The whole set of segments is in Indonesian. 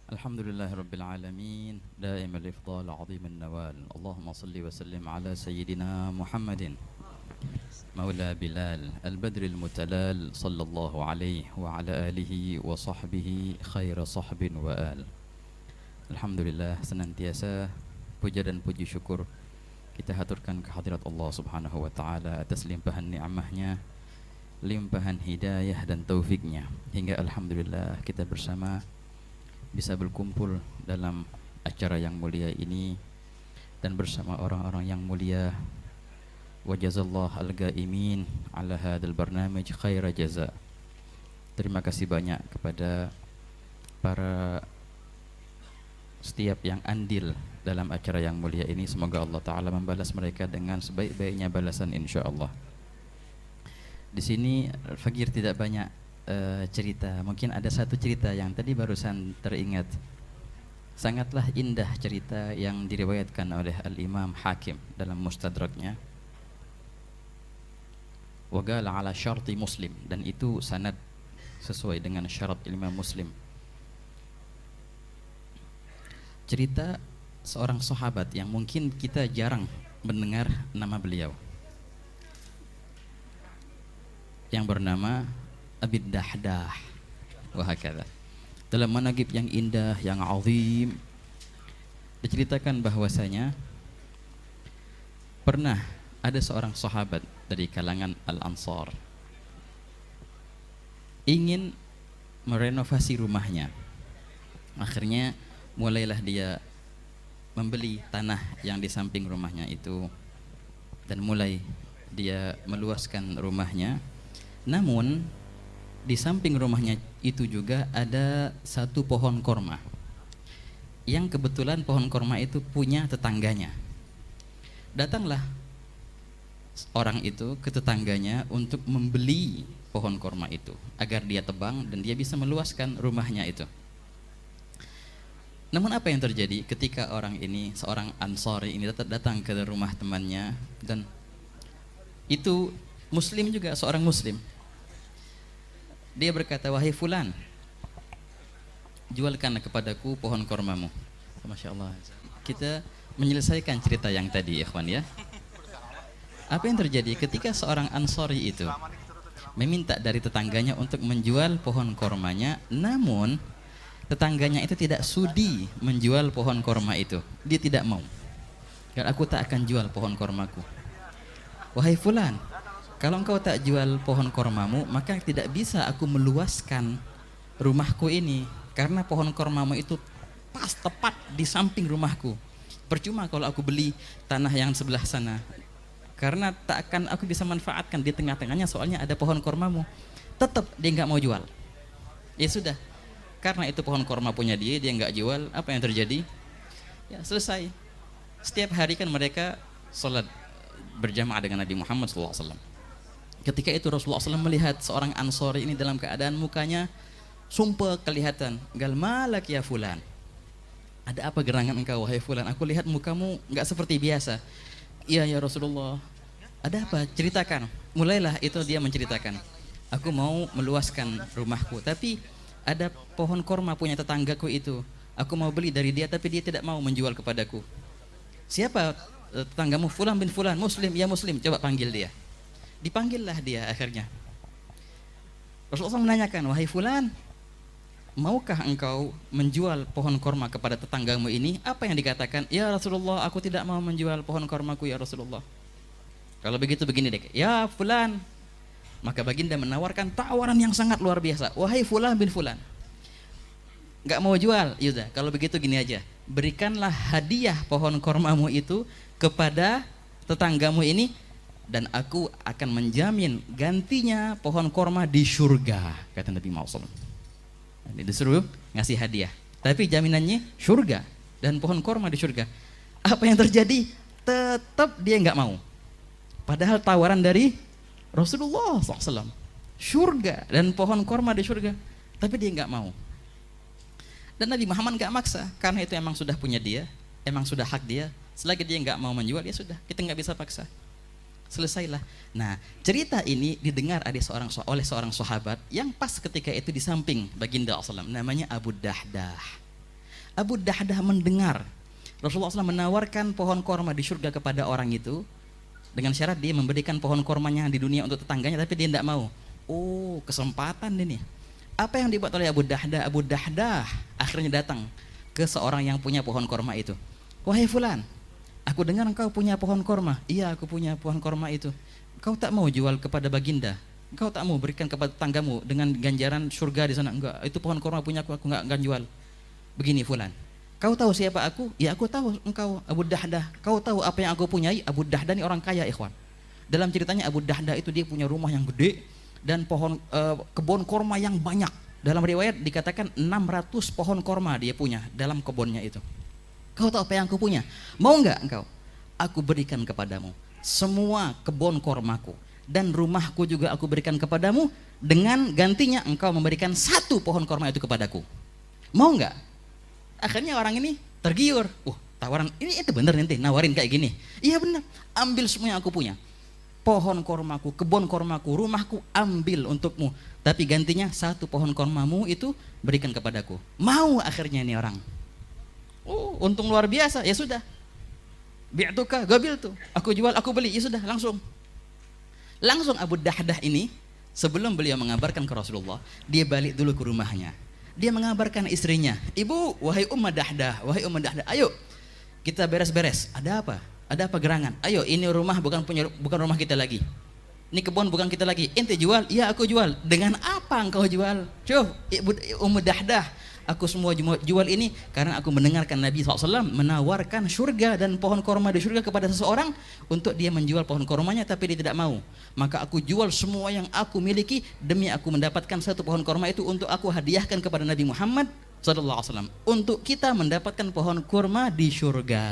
Alhamdulillah Rabbil Alamin Daim al-ifdal azim al-nawal Allahumma salli wa sallim ala Sayyidina Muhammadin Maula Bilal Al-Badri al-Mutalal Sallallahu alaihi wa ala alihi wa sahbihi Khaira sahbin wa al. Alhamdulillah senantiasa puja dan puji syukur kita haturkan kehadirat Allah subhanahu wa ta'ala atas limpahan ni'amahnya, limpahan hidayah dan taufiknya, hingga Alhamdulillah kita bersama bisa berkumpul dalam acara yang mulia ini dan bersama orang-orang yang mulia. Wa jazallah al-gaimin ala hadzal barnamij khaira jaza. Terima kasih banyak kepada para setiap yang andil dalam acara yang mulia ini. Semoga Allah Ta'ala membalas mereka dengan sebaik-baiknya balasan insyaallah. Di sini Fagir tidak banyak cerita. Mungkin ada satu cerita yang tadi barusan teringat. Sangatlah indah cerita yang diriwayatkan oleh Al-Imam Hakim dalam Mustadraknya. Wa qala ala syarti Muslim, dan itu sanad sesuai dengan syarat Imam Muslim. Cerita seorang sahabat yang mungkin kita jarang mendengar nama beliau, yang bernama Abid Dahdah. Wahakala. Dalam manaqib yang indah, yang azim, diceritakan bahwasanya pernah ada seorang sahabat dari kalangan Al-Ansar ingin merenovasi rumahnya. Akhirnya mulailah dia membeli tanah yang di samping rumahnya itu dan mulai dia meluaskan rumahnya. Namun di samping rumahnya itu juga ada satu pohon korma yang kebetulan pohon korma itu punya tetangganya. Datanglah orang itu ke tetangganya untuk membeli pohon korma itu agar dia tebang dan dia bisa meluaskan rumahnya itu. Namun apa yang terjadi ketika orang ini, seorang Ansari ini datang ke rumah temannya, dan itu Muslim juga, seorang Muslim. Dia berkata, wahai fulan, jualkan kepadaku pohon kormamu. Masya Allah. Kita menyelesaikan cerita yang tadi, ikhwan ya. Apa yang terjadi ketika seorang Ansari itu meminta dari tetangganya untuk menjual pohon kormanya, namun tetangganya itu tidak sudi menjual pohon korma itu. Dia tidak mau. Dan aku tak akan jual pohon kormaku. Wahai fulan, kalau engkau tak jual pohon kormamu, maka tidak bisa aku meluaskan rumahku ini, karena pohon kormamu itu pas tepat di samping rumahku. Percuma kalau aku beli tanah yang sebelah sana, karena tak akan aku bisa manfaatkan di tengah-tengahnya, soalnya ada pohon kormamu. Tetap dia nggak mau jual. Ya sudah, karena itu pohon korma punya dia nggak jual. Apa yang terjadi? Ya selesai. Setiap hari kan mereka sholat berjamaah dengan Nabi Muhammad SAW. Ketika itu Rasulullah SAW melihat seorang Ansari ini dalam keadaan mukanya sumpah kelihatan. Gal malak ya fulan. Ada apa gerangan engkau wahai fulan? Aku lihat mukamu nggak seperti biasa. Iya ya Rasulullah. Ada apa? Ceritakan. Mulailah itu dia menceritakan. Aku mau meluaskan rumahku, tapi ada pohon korma punya tetanggaku itu. Aku mau beli dari dia, tapi dia tidak mau menjual kepadaku. Siapa tetanggamu? Fulan bin Fulan. Muslim, ya Muslim. Coba panggil dia. Dipanggillah dia akhirnya. Rasulullah SAW menanyakan, wahai fulan, maukah engkau menjual pohon korma kepada tetanggamu ini? Apa yang dikatakan? Ya Rasulullah, aku tidak mau menjual pohon kormaku ya Rasulullah. Kalau begitu begini deh, ya fulan. Maka baginda menawarkan tawaran yang sangat luar biasa. Wahai fulan bin fulan, gak mau jual? Yaudah, kalau begitu gini aja, berikanlah hadiah pohon kormamu itu kepada tetanggamu ini, dan aku akan menjamin gantinya pohon korma di surga, kata Nabi Muhammad SAW. Disuruh ngasih hadiah, tapi jaminannya surga dan pohon korma di surga. Apa yang terjadi? Tetap dia nggak mau, padahal tawaran dari Rasulullah SAW, surga dan pohon korma di surga, tapi dia nggak mau. Dan Nabi Muhammad nggak maksa, karena itu emang sudah punya dia, emang sudah hak dia. Selagi dia nggak mau menjual, ya sudah, kita nggak bisa paksa. Selesailah. Nah, cerita ini didengar oleh seorang sahabat yang pas ketika itu di samping baginda SAW, namanya Abu Dahdah. Abu Dahdah mendengar Rasulullah SAW menawarkan pohon korma di surga kepada orang itu dengan syarat dia memberikan pohon kormanya di dunia untuk tetangganya, tapi dia tidak mau. Oh, kesempatan ini. Apa yang dibuat oleh Abu Dahdah? Abu Dahdah akhirnya datang ke seorang yang punya pohon korma itu. Wahai fulan, aku dengar engkau punya pohon korma. Iya, aku punya pohon korma itu. Kau tak mau jual kepada baginda? Engkau tak mau berikan kepada tetanggamu dengan ganjaran surga di sana? Enggak, itu pohon korma punya aku enggak akan jual. Begini fulan, kau tahu siapa aku? Ya aku tahu engkau Abu Dahdah. Kau tahu apa yang aku punyai? Abu Dahdah ini orang kaya, ikhwan. Dalam ceritanya Abu Dahdah itu dia punya rumah yang gede dan kebun korma yang banyak. Dalam riwayat dikatakan 600 pohon korma dia punya dalam kebunnya itu. Kau tahu apa yang aku punya? Mau enggak engkau? Aku berikan kepadamu semua kebun kormaku dan rumahku juga aku berikan kepadamu, dengan gantinya engkau memberikan satu pohon korma itu kepadaku. Mau enggak? Akhirnya orang ini tergiur. Tawaran ini itu bener nanti nawarin kayak gini. Iya benar. Ambil semua yang aku punya. Pohon kormaku, kebun kormaku, rumahku ambil untukmu. Tapi gantinya satu pohon kormamu itu berikan kepadaku. Mau akhirnya ini orang. Untung luar biasa. Ya sudah. Bi'tuka gabil tuh. Aku jual, aku beli. Ya sudah, langsung. Langsung Abu Dahdah ini sebelum beliau mengabarkan ke Rasulullah, dia balik dulu ke rumahnya. Dia mengabarkan istrinya, ibu, wahai Ummah Dahdah, ayo kita beres-beres. Ada apa? Ada apa gerangan? Ayo, ini rumah bukan rumah kita lagi. Ini kebun bukan kita lagi. Ente jual? Iya aku jual. Dengan apa engkau jual? Coba, Ibu Ummah Dahdah, aku semua jual ini karena aku mendengarkan Nabi SAW menawarkan surga dan pohon korma di surga kepada seseorang untuk dia menjual pohon kormanya, tapi dia tidak mau. Maka aku jual semua yang aku miliki demi aku mendapatkan satu pohon korma itu untuk aku hadiahkan kepada Nabi Muhammad SAW, untuk kita mendapatkan pohon kurma di surga.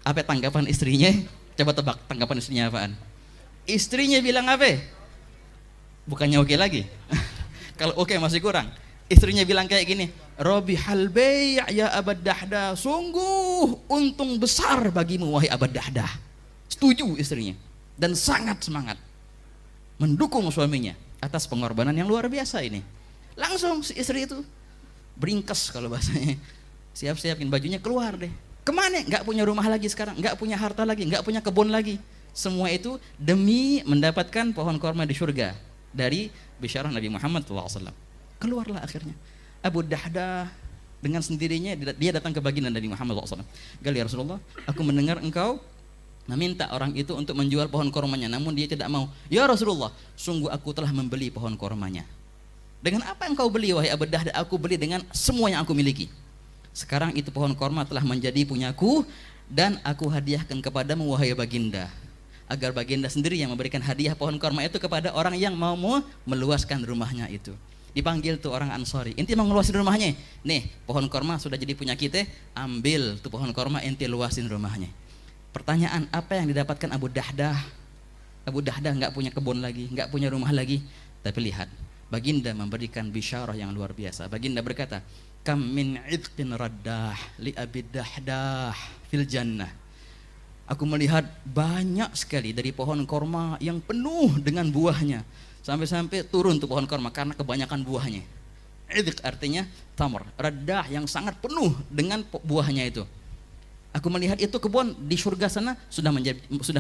Apa tanggapan istrinya? Coba tebak tanggapan istrinya apaan? Istrinya bilang apa? Bukannya oke lagi. Kalau oke masih kurang. Istrinya bilang kayak gini, Robi halbay ya Abu Dahdah, sungguh untung besar bagimu wahai Abu Dahdah. Setuju istrinya dan sangat semangat mendukung suaminya atas pengorbanan yang luar biasa ini. Langsung si istri itu beringkes kalau bahasanya, siap-siapin bajunya keluar deh. Kemana? Nggak punya rumah lagi sekarang, nggak punya harta lagi, nggak punya kebun lagi. Semua itu demi mendapatkan pohon korma di surga dari bisyarah Nabi Muhammad SAW. Keluarlah akhirnya Abu Dahdah dengan sendirinya, dia datang ke baginda Nabi Muhammad SAW. Gali ya Rasulullah, aku mendengar engkau meminta orang itu untuk menjual pohon kormanya, namun dia tidak mau. Ya Rasulullah, sungguh aku telah membeli pohon kormanya. Dengan apa engkau beli wahai Abu Dahdah? Aku beli dengan semua yang aku miliki. Sekarang itu pohon korma telah menjadi punyaku dan aku hadiahkan kepadamu wahai baginda, agar baginda sendiri yang memberikan hadiah pohon korma itu kepada orang yang mau meluaskan rumahnya itu. Dipanggil tuh orang Ansori, ente mau ngeluasin rumahnya? Nih, pohon korma sudah jadi punya kita, ambil tuh pohon korma, ente luasin rumahnya. Pertanyaan, apa yang didapatkan Abu Dahdah? Abu Dahdah nggak punya kebun lagi, nggak punya rumah lagi, tapi lihat, baginda memberikan bisyarah yang luar biasa. Baginda berkata, kam min idqin raddah li Abi Dahdah fil jannah. Aku melihat banyak sekali dari pohon korma yang penuh dengan buahnya, sampai-sampai turun tuh pohon korma karena kebanyakan buahnya. Idq artinya tamar, raddah yang sangat penuh dengan buahnya itu. Aku melihat itu kebun di surga sana sudah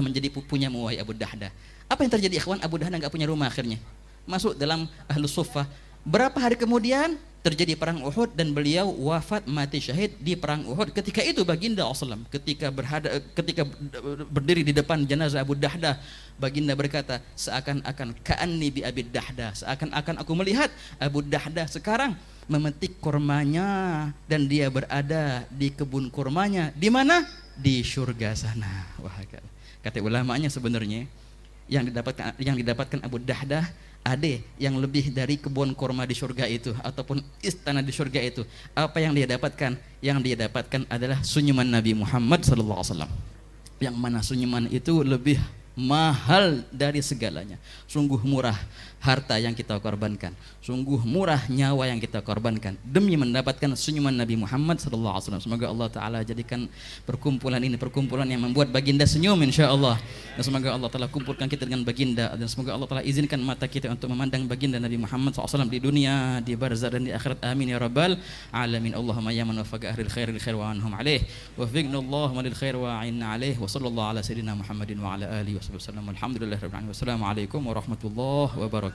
menjadi punya wahai Abu Dahdah. Apa yang terjadi ikhwan? Abu Dahdah nggak punya rumah akhirnya. Masuk dalam Ahlus Suffah. Berapa hari kemudian terjadi perang Uhud dan beliau wafat mati syahid di perang Uhud. Ketika itu baginda SAW ketika berdiri di depan jenazah Abu Dahdah, baginda berkata, seakan-akan ka'anni bi Abi Dahdah, seakan-akan aku melihat Abu Dahdah sekarang memetik kurmanya dan dia berada di kebun kurmanya. Di mana? Di surga sana. Wah, kata ulamanya sebenarnya yang didapatkan Abu Dahdah ada yang lebih dari kebun kurma di surga itu ataupun istana di surga itu. Apa yang dia dapatkan? Yang dia dapatkan adalah senyuman Nabi Muhammad SAW. Yang mana senyuman itu lebih mahal dari segalanya. Sungguh murah harta yang kita korbankan, sungguh murah nyawa yang kita korbankan demi mendapatkan senyuman Nabi Muhammad SAW. Semoga Allah Ta'ala jadikan perkumpulan ini perkumpulan yang membuat baginda senyum insyaAllah, dan semoga Allah Ta'ala kumpulkan kita dengan baginda, dan semoga Allah Ta'ala izinkan mata kita untuk memandang baginda Nabi Muhammad SAW di dunia, di barzah dan di akhirat. Amin ya rabbal alamin. Allahumma ya man wafaqa ahlil khair lil khair wa anhum alaih, wa fiqna Allahumma lil khair wa a'inna alaih, wa sallallahu ala sayyidina Muhammadin wa ala alihi wa sallam. Alhamdulillah rabbil alamin. Wassalamualaikum warahmatullahi wabarakatuh.